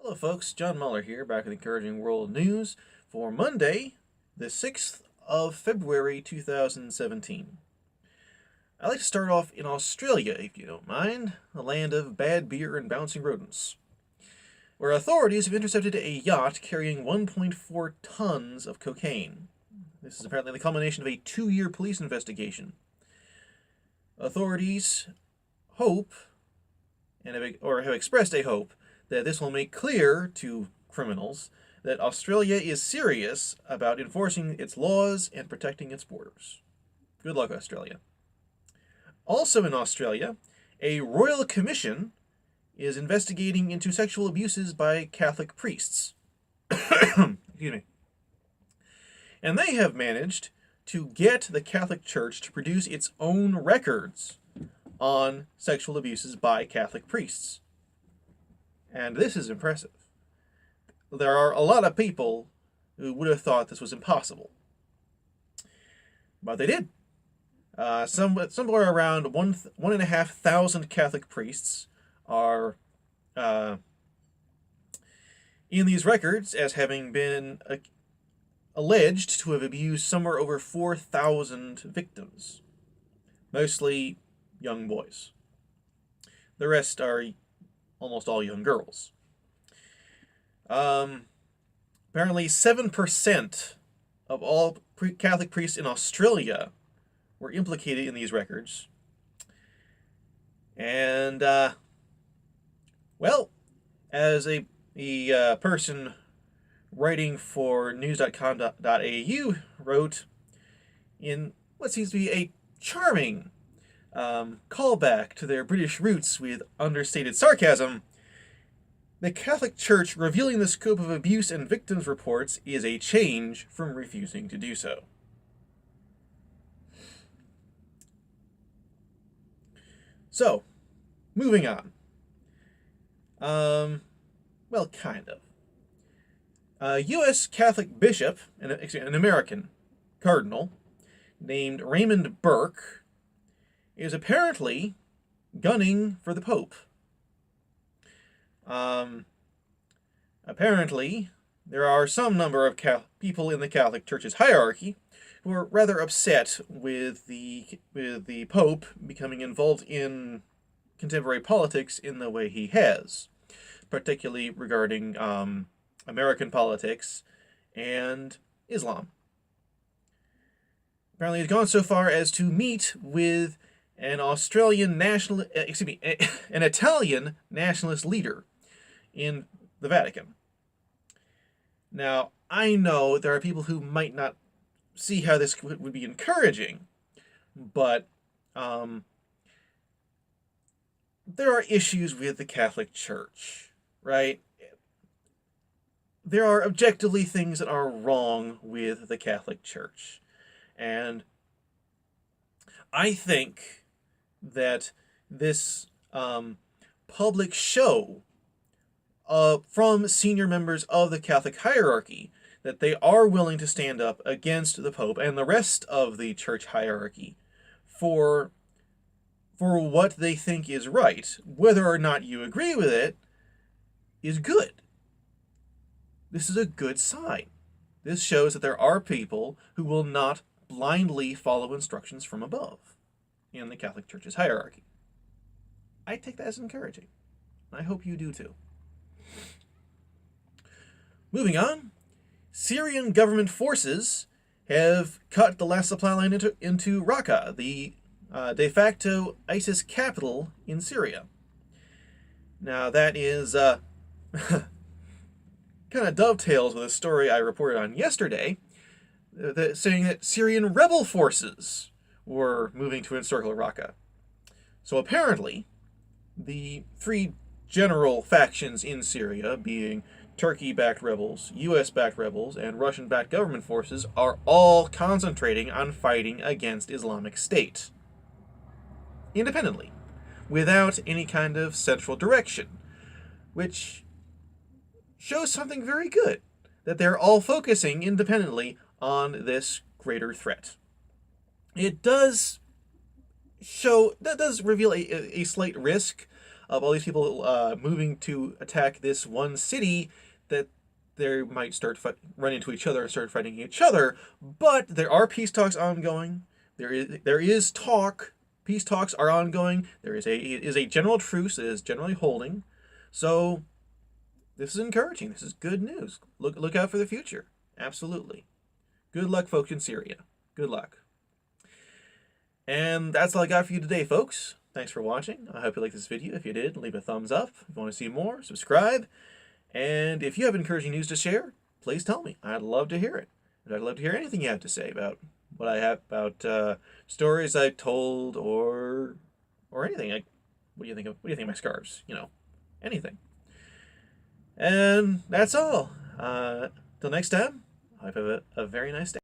Hello, folks. John Muller here, back with Encouraging World News for Monday, the 6th of February 2017. I'd like to start off in Australia, if you don't mind, the land of bad beer and bouncing rodents, where authorities have intercepted a yacht carrying 1.4 tons of cocaine. This is apparently the culmination of a 2-year police investigation. Authorities hope, have expressed a hope, that this will make clear to criminals that Australia is serious about enforcing its laws and protecting its borders. Good luck, Australia. Also in Australia, a royal commission is investigating into sexual abuses by Catholic priests. Excuse me. And they have managed to get the Catholic Church to produce its own records on sexual abuses by Catholic priests. And this is impressive. There are a lot of people who would have thought this was impossible. But they did. Somewhere around 1,500 Catholic priests are in these records as having been alleged to have abused somewhere over 4,000 victims. Mostly young boys. The rest are almost all young girls. Apparently 7% of all Catholic priests in Australia were implicated in these records. And, well, as a person writing for news.com.au wrote in what seems to be a charming callback to their British roots with understated sarcasm, the Catholic Church revealing the scope of abuse and victims reports is a change from refusing to do so. So, moving on. Well, kind of. A U.S. Catholic bishop, an American cardinal, named Raymond Burke, is apparently gunning for the Pope. Apparently, there are some number of people in the Catholic Church's hierarchy who are rather upset with the Pope becoming involved in contemporary politics in the way he has, particularly regarding American politics and Islam. Apparently, he's gone so far as to meet with an Italian nationalist leader in the Vatican. Now, I know there are people who might not see how this would be encouraging, but there are issues with the Catholic Church, right? There are objectively things that are wrong with the Catholic Church. And I think that this public show from senior members of the Catholic hierarchy that they are willing to stand up against the Pope and the rest of the church hierarchy for what they think is right, whether or not you agree with it, is good. This is a good sign. This shows that there are people who will not blindly follow instructions from above in the Catholic Church's hierarchy. I take that as encouraging. I hope you do too. Moving on, Syrian government forces have cut the last supply line into Raqqa, the de facto ISIS capital in Syria. Now that is kind of dovetails with a story I reported on yesterday, saying that Syrian rebel forces were moving to encircle Raqqa. So apparently, the three general factions in Syria, being Turkey-backed rebels, US-backed rebels, and Russian-backed government forces, are all concentrating on fighting against Islamic State. Independently, without any kind of central direction, which shows something very good, that they're all focusing independently on this greater threat. It does reveal a slight risk of all these people moving to attack this one city, that they might start run into each other and start fighting each other. But there are peace talks ongoing. There is talk. Peace talks are ongoing. There is a general truce that is generally holding. So this is encouraging. This is good news. Look out for the future. Absolutely. Good luck, folks in Syria. Good luck. And that's all I got for you today, folks. Thanks for watching. I hope you liked this video. If you did, leave a thumbs up. If you want to see more, subscribe. And if you have encouraging news to share, please tell me. I'd love to hear it. And I'd love to hear anything you have to say about what I have, about stories I told, or anything. What do you think of my scarves? You know, anything. And that's all. Till next time, I hope you have a very nice day.